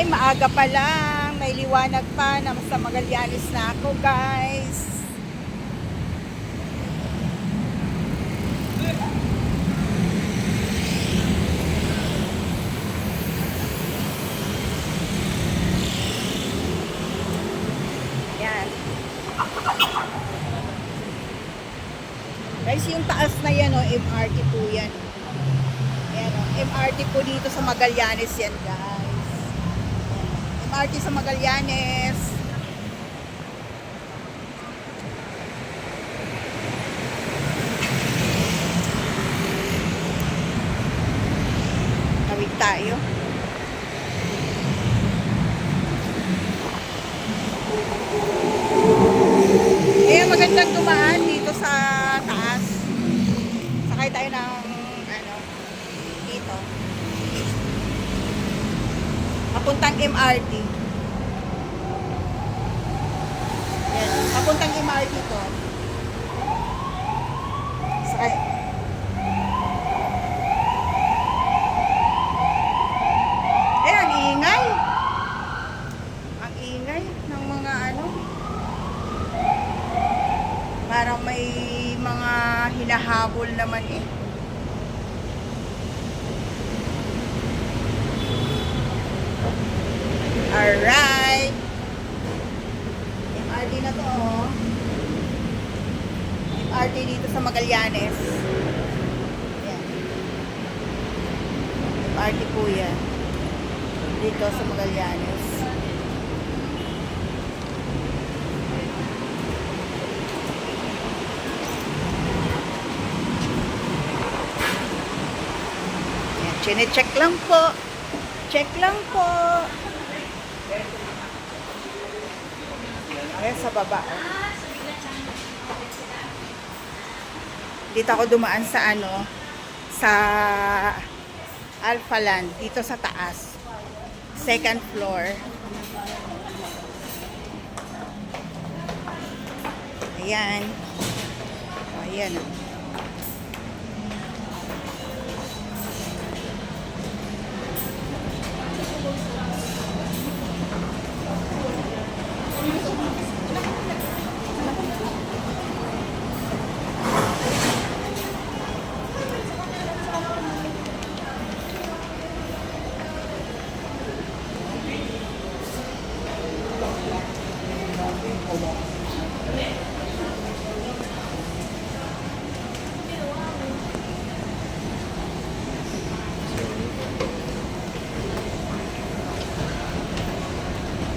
Ay, maaga pa lang. May liwanag pa na sa Magallanes na ako, guys. Yan. Guys, yung taas na yan, oh, MRT po yan. Yan, oh, MRT po dito sa Magallanes yan, guys. MRT sa Magallanes. Tawid tayo. Eh, magandang dumaan dito sa taas. Sakay tayo ng ano, dito. Papuntang MRT. Yan, papuntang MRT to. Sakay. Eh, ang ingay. Ang ingay ng mga ano. Parang may mga hinahabol naman eh. Alright. MRT na to, oh. MRT dito sa Magallanes. Yan. MRT po yan. Dito sa Magallanes. Yan. Chine-check lang po. Check lang po. Ayan sa baba. Dito ako dumaan sa ano, sa Alpha Land, dito sa taas. Second floor. Ayan. Ayan.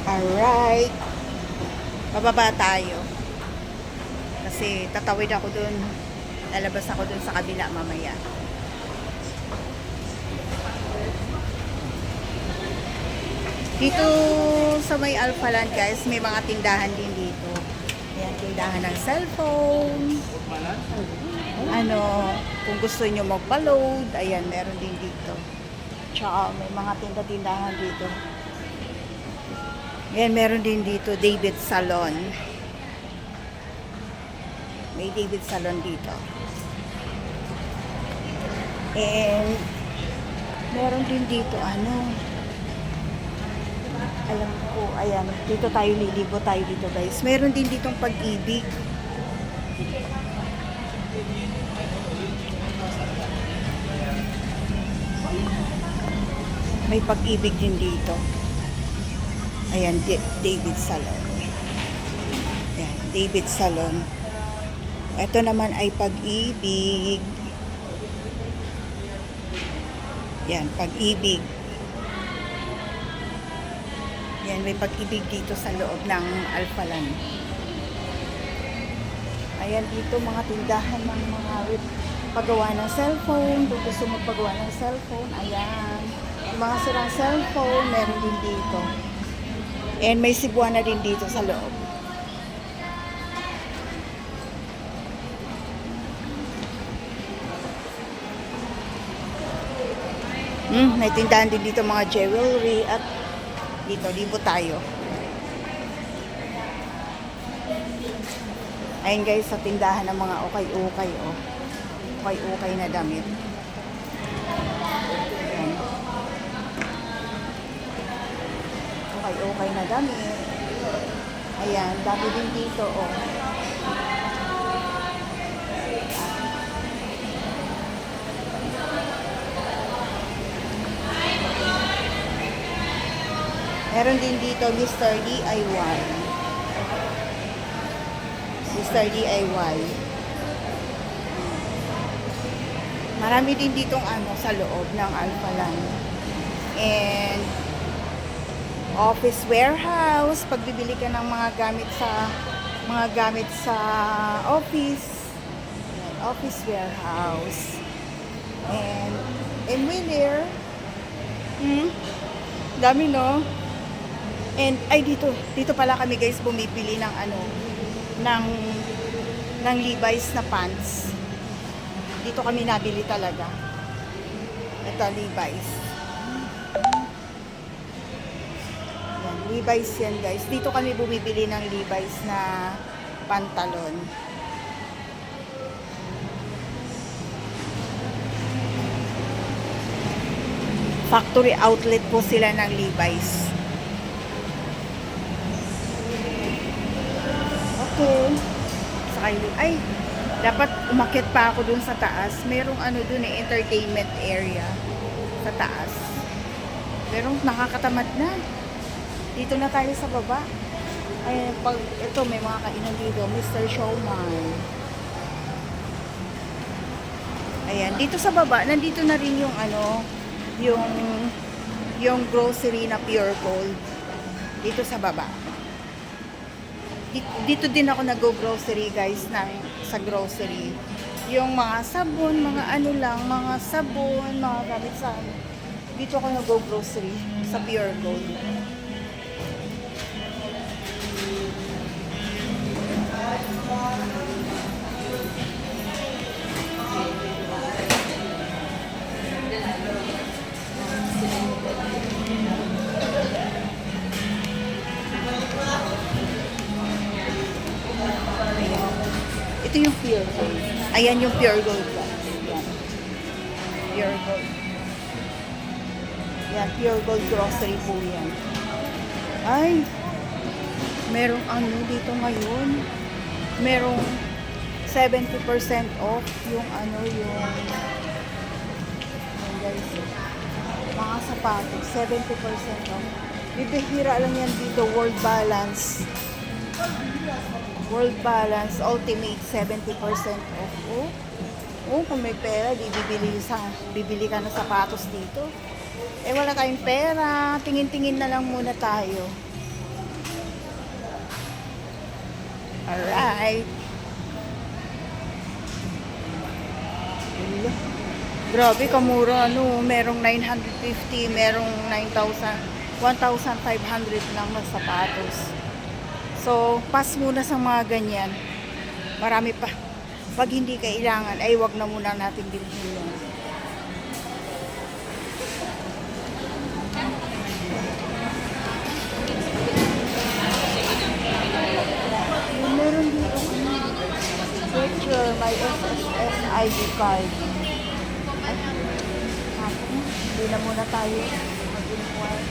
Alright. Bababa tayo. Kasi tatawid ako dun. Lalabas ako dun sa kabila mamaya. Dito sa may Alpha Land, guys, may mga tindahan din dito. Ayan, tindahan ng cellphone. Ano, kung gusto nyo magpa-load, ayan, meron din dito. Tsaka may mga tindahan dito. Ayan, meron din dito, David Salon. May David Salon dito. And, meron din dito, ano, alam ko, ayan, dito tayo liligo tayo dito, guys. Meron din ditong Pag-ibig. May Pag-ibig din dito. Ayan, David Salon. Ayan, David Salon. Ito naman ay Pag-ibig. Ayan, Pag-ibig. Ayan, may Pag-ibig dito sa loob ng Alpha Land. Ayan, dito mga tindahan ng mga paggawa ng cellphone. Kung gusto magpagawa ng cellphone, ayan. Yung mga sirang cellphone, meron din dito. And may Cebuana din dito sa loob. May tindahan din dito mga jewelry at dito, libo tayo. Ayun guys, sa tindahan ng mga ukay-ukay, oh. Ukay-ukay na damit. Ayan. okay na damit. Ayan, dami din dito, oh. Meron din dito Mr. DIY. Mr. DIY. Marami din ditong ano sa loob ng Alphaland. And office warehouse, pag bibili ka ng mga gamit sa office. Ayan, office warehouse. And Wheeler. Dami, no? And ay dito pala kami guys bumibili ng ng Levi's na pants. Dito kami nabili talaga. Ito Levi's. Yan, Levi's yan guys. Dito kami bumibili ng Levi's na pantalon. Factory outlet po sila ng Levi's. Okay. Ay, dapat umakyat pa ako dun sa taas. Merong dun entertainment area sa taas. Pero nakakatamad na. Dito na tayo sa baba. Ay, ito may mga kainan dito, Mr. Showman. Ayan, dito sa baba, nandito na rin yung yung grocery na Pure Gold. Dito sa baba. Dito din ako nag-grocery guys sa grocery. Yung mga sabon, mga mga sabon, mga gamit sa dito ako nag-grocery sa Pure Gold. Ito yung Pure Gold. Ayan yung Pure Gold guys. Yan. Pure Gold. Yan, Pure Gold grocery po yan. Ay, merong dito ngayon. Merong 70% off yung guys, mga sapatos, 70% off. Bibihira lang yan dito, World Balance. World Balance Ultimate 70% off. Kung may pera, bibili ka ng sapatos dito. Wala tayong pera, tingin-tingin na lang muna tayo. Alright. Grabe, kamura merong 950, merong 9,000, 1,500 lang na sapatos. So, pass muna sa mga ganyan. Marami pa. Pag hindi kailangan, ay wag na muna natin bilhin yan. Meron dito picture, my SSS ID card. Ay, hindi na muna tayo mag-inquire.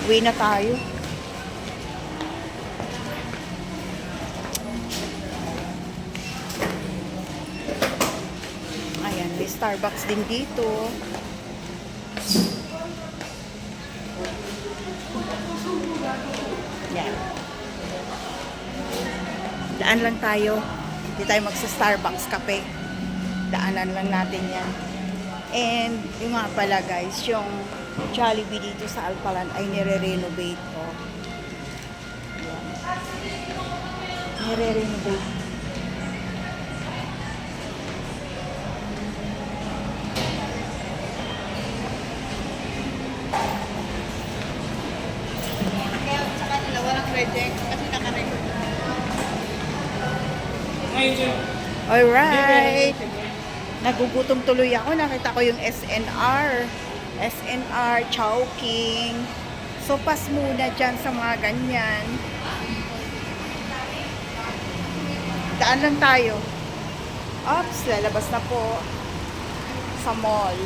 Uwi na tayo. Ayan, may Starbucks din dito. Yan. Daan lang tayo. Hindi tayo magsa-Starbucks kape. Daanan lang natin yan. And yung nga pala guys, yung Jollibee dito sa Alphaland ay nire-renovate ko. Yan. Nire-renovate. Kaya sa kanila walang reject kasi naka-record. Alright. Nagugutom tuloy ako. Nakita ko yung SNR, Chowking. So, pass muna dyan sa mga ganyan. Daan lang tayo. Oops, lalabas na po sa mall.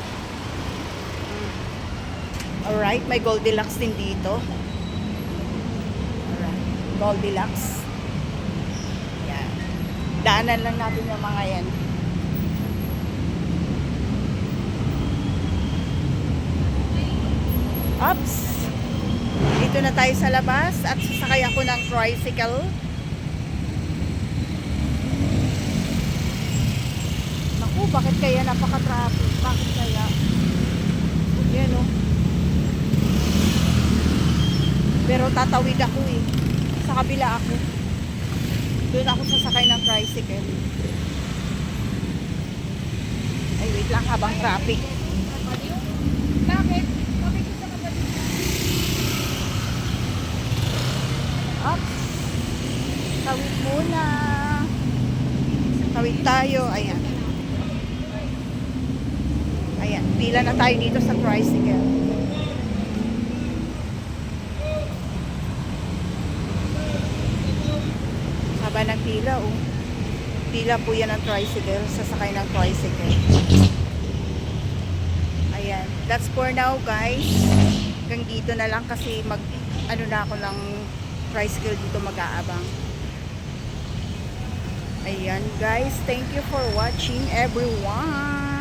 Alright, may Goldilocks din dito. Alright, Goldilocks. Yan. Daanan lang natin yung mga yan. Ups! Dito na tayo sa labas at sasakay ako ng tricycle. Naku, bakit kaya napaka-traffic? Bakit kaya? Yan o. Pero tatawid ako eh. Sa kabila ako. Doon ako sasakay ng tricycle. Ay, wait lang habang traffic. Bakit? Ups! Tawid muna. Tawid tayo. Ayan. Ayan. Pila na tayo dito sa tricycle. Haba ng pila, oh. Pila po yan ng tricycle. Sasakay ng tricycle. Ayan. That's for now, guys. Hanggang dito na lang kasi ano na ako ng tricycle dito mag-aabang. Ayan, guys. Thank you for watching, everyone.